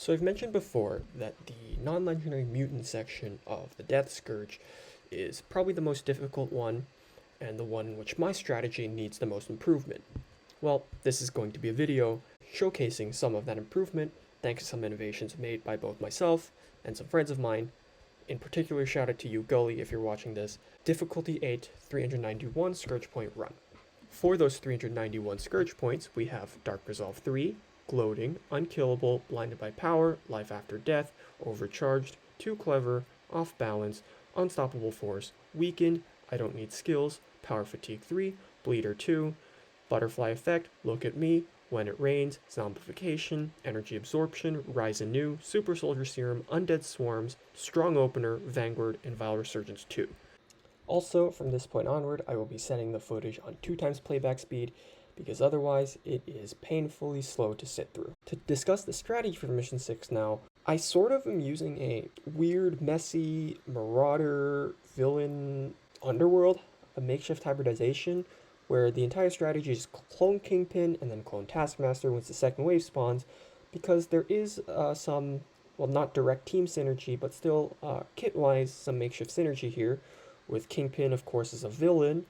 So I've mentioned before that the non-legendary mutant section of the Death Scourge is probably the most difficult one, and the one in which my strategy needs the most improvement. Well, this is going to be a video showcasing some of that improvement, thanks to some innovations made by both myself and some friends of mine. In particular, shout out to you, Gully, if you're watching this. Difficulty 8, 391 Scourge Point Run. For those 391 Scourge points, we have Dark Resolve 3, Gloating, Unkillable, Blinded by Power, Life After Death, Overcharged, Too Clever, Off Balance, Unstoppable Force, Weakened, I Don't Need Skills, Power Fatigue 3, Bleeder 2, Butterfly Effect, Look at Me, When It Rains, Zombification, Energy Absorption, Rise Anew, Super Soldier Serum, Undead Swarms, Strong Opener, Vanguard, and Vile Resurgence 2. Also, from this point onward, I will be setting the footage on 2x playback speed, because otherwise it is painfully slow to sit through. To discuss the strategy for Mission 6 now, I sort of am using a weird, messy, marauder, villain underworld, a makeshift hybridization, where the entire strategy is clone Kingpin and then clone Taskmaster once the second wave spawns, because there is some, well, not direct team synergy, but still kit-wise some makeshift synergy here, with Kingpin, of course, as a villain,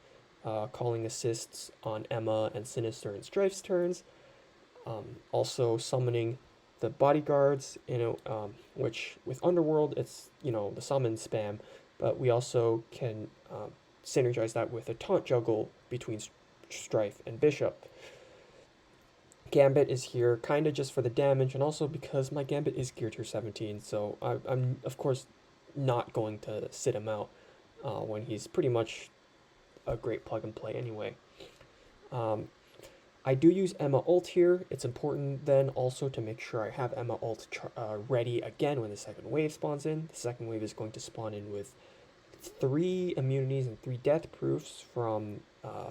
calling assists on Emma and Sinister and Strife's turns. Also summoning the bodyguards, which with Underworld, it's, the summon spam, but we also can synergize that with a taunt juggle between Strife and Bishop. Gambit is here kind of just for the damage, and also because my Gambit is gear tier 17, so I'm of course not going to sit him out when he's pretty much a great plug and play anyway. I do use Emma ult here. It's important then also to make sure I have Emma ult ready again when the second wave spawns in. The second wave is going to spawn in with 3 immunities and 3 death proofs from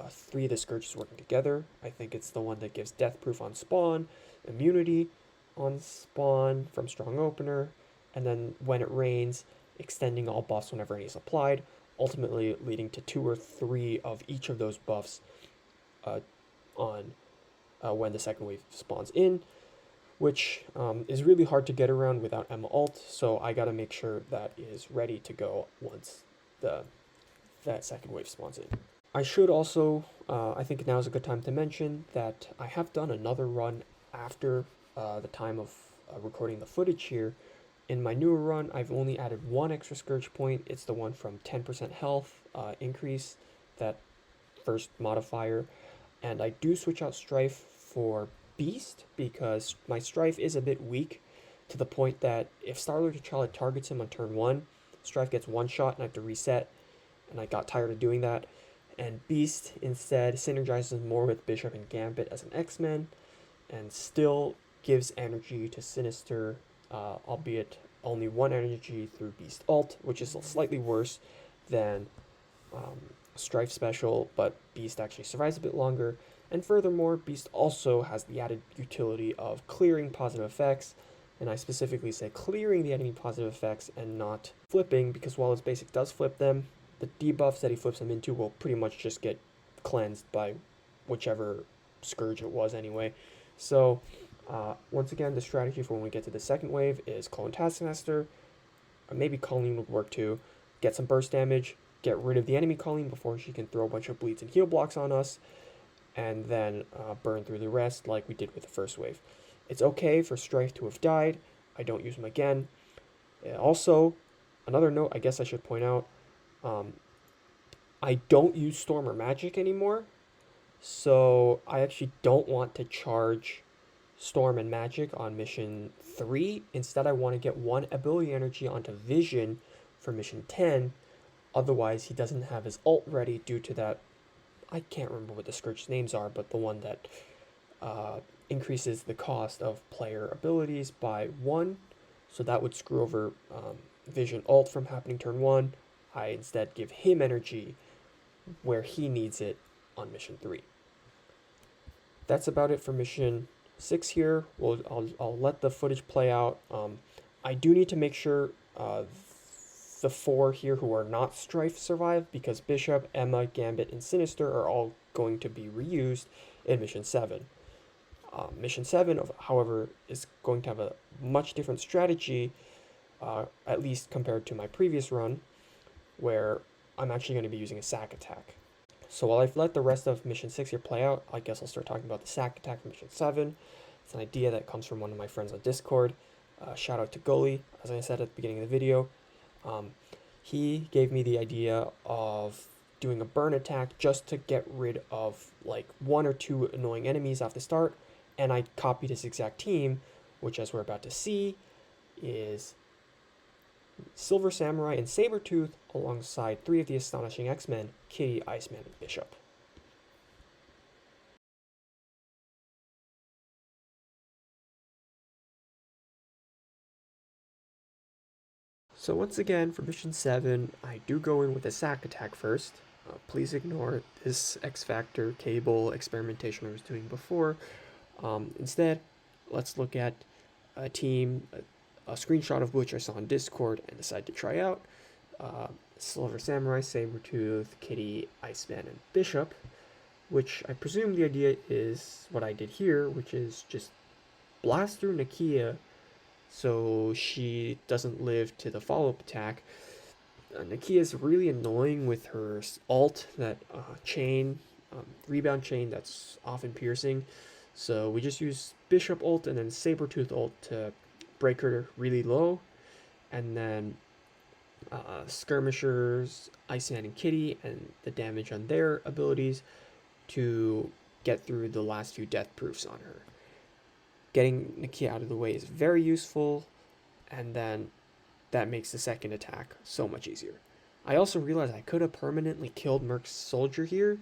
3 of the Scourges working together. I think it's the one that gives death proof on spawn, immunity on spawn from strong opener, and then when it rains, extending all buffs whenever any is applied, ultimately leading to 2 or 3 of each of those buffs on when the second wave spawns in, which is really hard to get around without Emma ult, so I gotta make sure that is ready to go once that second wave spawns in. I should also, I think now is a good time to mention that I have done another run after the time of recording the footage here. In my newer run, I've only added 1 extra Scourge point. It's the one from 10% health increase, that first modifier. And I do switch out Strife for Beast, because my Strife is a bit weak, to the point that if Star-Lord T'Challa targets him on turn 1, Strife gets 1 shot and I have to reset, and I got tired of doing that. And Beast instead synergizes more with Bishop and Gambit as an X-Men, and still gives energy to Sinister, albeit only 1 energy through Beast ult, which is slightly worse than Strife special, but Beast actually survives a bit longer. And furthermore, Beast also has the added utility of clearing positive effects, and I specifically say clearing the enemy positive effects and not flipping, because while his basic does flip them, the debuffs that he flips them into will pretty much just get cleansed by whichever Scourge it was anyway. So once again, the strategy for when we get to the second wave is clone Taskmaster, or maybe Colleen would work too, get some burst damage, get rid of the enemy Colleen before she can throw a bunch of bleeds and heal blocks on us, and then burn through the rest like we did with the first wave. It's okay for Strife to have died. I don't use him again. Also, another note I guess I should point out, I don't use Storm or Magic anymore, so I actually don't want to charge Storm and Magic on Mission 3. Instead, I want to get 1 ability energy onto Vision for Mission 10. Otherwise, he doesn't have his ult ready due to that, I can't remember what the Scourge names are, but the one that increases the cost of player abilities by 1. So that would screw over Vision ult from happening turn 1. I instead give him energy where he needs it on Mission 3. That's about it for Mission 6 here. I'll let the footage play out. I do need to make sure the 4 here who are not Strife survive, because Bishop, Emma, Gambit, and Sinister are all going to be reused in Mission 7. Mission 7, however, is going to have a much different strategy, at least compared to my previous run, where I'm actually going to be using a sack attack. So while I've let the rest of Mission 6 here play out, I guess I'll start talking about the sack attack from Mission 7. It's an idea that comes from one of my friends on Discord. Shout out to Gully, as I said at the beginning of the video. He gave me the idea of doing a burn attack just to get rid of like 1 or 2 annoying enemies off the start, and I copied his exact team, which, as we're about to see, is Silver Samurai and Sabretooth alongside 3 of the Astonishing X-Men, Kitty, Iceman, and Bishop. So once again, for Mission 7, I do go in with a sack attack first. Please ignore this X-Factor cable experimentation I was doing before. Instead, let's look at a team, a screenshot of which I saw on Discord and decided to try out. Silver Samurai, Sabretooth, Kitty, Iceman, and Bishop, which I presume the idea is what I did here, which is just blast through Nakia so she doesn't live to the follow-up attack. Nakia is really annoying with her alt, that chain, rebound chain that's often piercing. So we just use Bishop ult and then Sabretooth ult to break her really low. And then Skirmishers, Iceman, and Kitty, and the damage on their abilities to get through the last few death proofs on her. Getting Nakia out of the way is very useful, and then that makes the second attack so much easier. I also realized I could have permanently killed Merc's soldier here,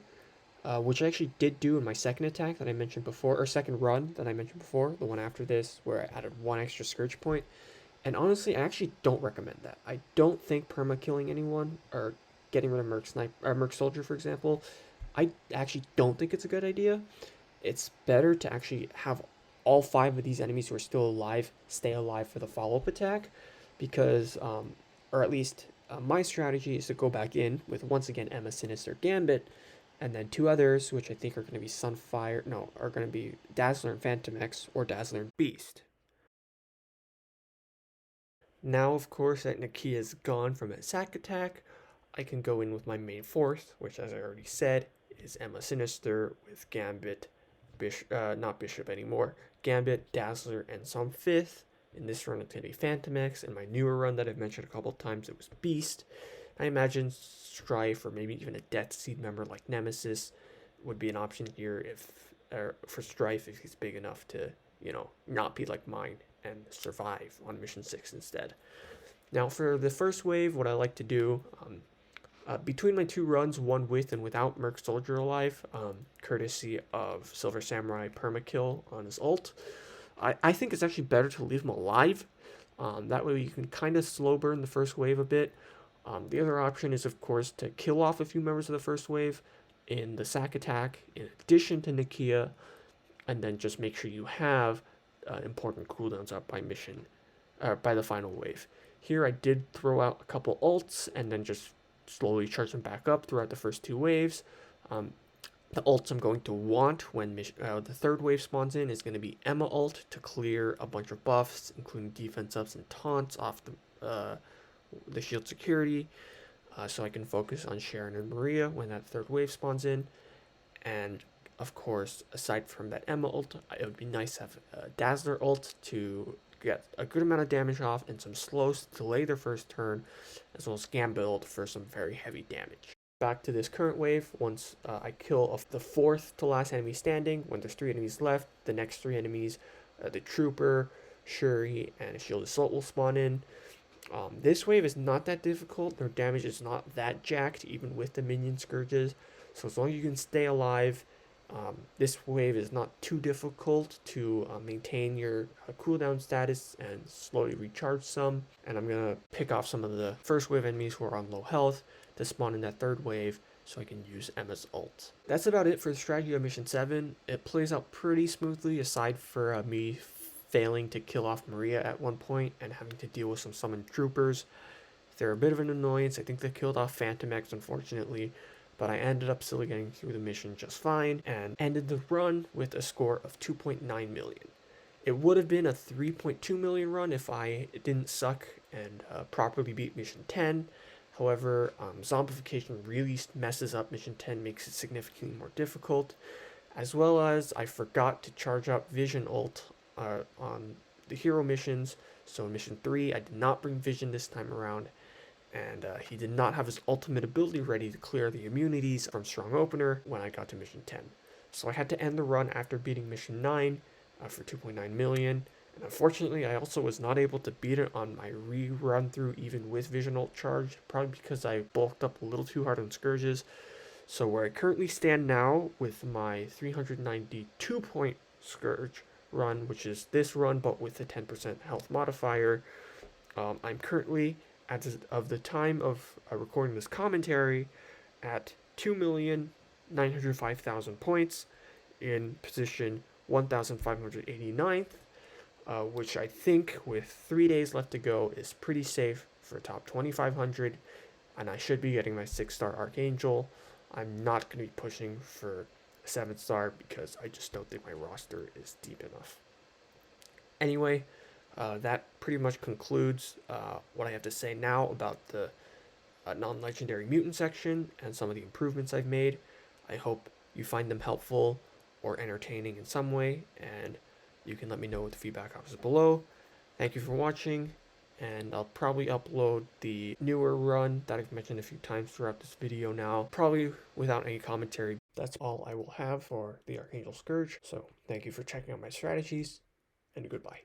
which I actually did do in my second attack that I mentioned before, or second run that I mentioned before, the one after this, where I added 1 extra Scourge point. And honestly, I actually don't recommend that. I don't think perma-killing anyone, or getting rid of Merc soldier, for example, I actually don't think it's a good idea. It's better to actually have all 5 of these enemies who are still alive stay alive for the follow-up attack, because, or at least my strategy is to go back in with, once again, Emma, Sinister, Gambit, and then 2 others, which I think are going to be are going to be Dazzler and Phantom X, or Dazzler and Beast. Now, of course, that Nakia is gone from a sack attack, I can go in with my main force, which, as I already said, is Emma Sinister with Gambit, not Bishop anymore, Gambit, Dazzler, and some 5th. In this run, it's going to be Phantom X. In my newer run that I've mentioned a couple times, it was Beast. I imagine Strife, or maybe even a Death Seed member like Nemesis, would be an option here for Strife if he's big enough to, not be like mine and survive on Mission 6 instead. Now, for the first wave, what I like to do, between my 2 runs, one with and without Merc Soldier alive, courtesy of Silver Samurai permakill on his ult, I think it's actually better to leave him alive. That way you can kind of slow burn the first wave a bit. The other option is, of course, to kill off a few members of the first wave in the sack attack, in addition to Nakia, and then just make sure you have important cooldowns up by the final wave. Here I did throw out a couple ults and then just slowly charge them back up throughout the first 2 waves. The ults I'm going to want when the third wave spawns in is going to be Emma ult to clear a bunch of buffs, including defense ups and taunts off the shield security, so I can focus on Sharon and Maria when that third wave spawns in. And of course, aside from that Emma ult, it would be nice to have a Dazzler ult to get a good amount of damage off, and some slows to delay their first turn, as well as Gambit ult for some very heavy damage. Back to this current wave, once I kill the 4th to last enemy standing, when there's 3 enemies left, the next 3 enemies, the Trooper, Shuri, and a Shield Assault will spawn in. This wave is not that difficult, their damage is not that jacked, even with the minion Scourges, so as long as you can stay alive, this wave is not too difficult to maintain your cooldown status and slowly recharge some. And I'm going to pick off some of the first wave enemies who are on low health to spawn in that third wave so I can use Emma's ult. That's about it for the strategy of Mission 7. It plays out pretty smoothly, aside for me failing to kill off Maria at one point and having to deal with some summoned troopers. They're a bit of an annoyance. I think they killed off Phantom X, unfortunately, but I ended up still getting through the mission just fine and ended the run with a score of 2.9 million. It would have been a 3.2 million run if I didn't suck and properly beat mission 10. However, zombification really messes up mission 10, makes it significantly more difficult, as well as I forgot to charge up Vision ult on the hero missions. So in mission 3, I did not bring Vision this time around, and he did not have his ultimate ability ready to clear the immunities from Strong Opener when I got to mission 10. So I had to end the run after beating mission 9 for 2.9 million, and unfortunately I also was not able to beat it on my rerun through even with Vision ult charged, probably because I bulked up a little too hard on Scourges. So where I currently stand now with my 392 point Scourge run, which is this run but with a 10% health modifier, I'm currently, as of the time of recording this commentary, at 2,905,000 points in position 1,589th, which I think with 3 days left to go is pretty safe for top 2,500, and I should be getting my 6-star Archangel. I'm not going to be pushing for a 7-star because I just don't think my roster is deep enough. Anyway, that pretty much concludes what I have to say now about the non-legendary mutant section and some of the improvements I've made. I hope you find them helpful or entertaining in some way, and you can let me know with the feedback options below. Thank you for watching, and I'll probably upload the newer run that I've mentioned a few times throughout this video now, probably without any commentary. That's all I will have for the Archangel Scourge, so thank you for checking out my strategies, and goodbye.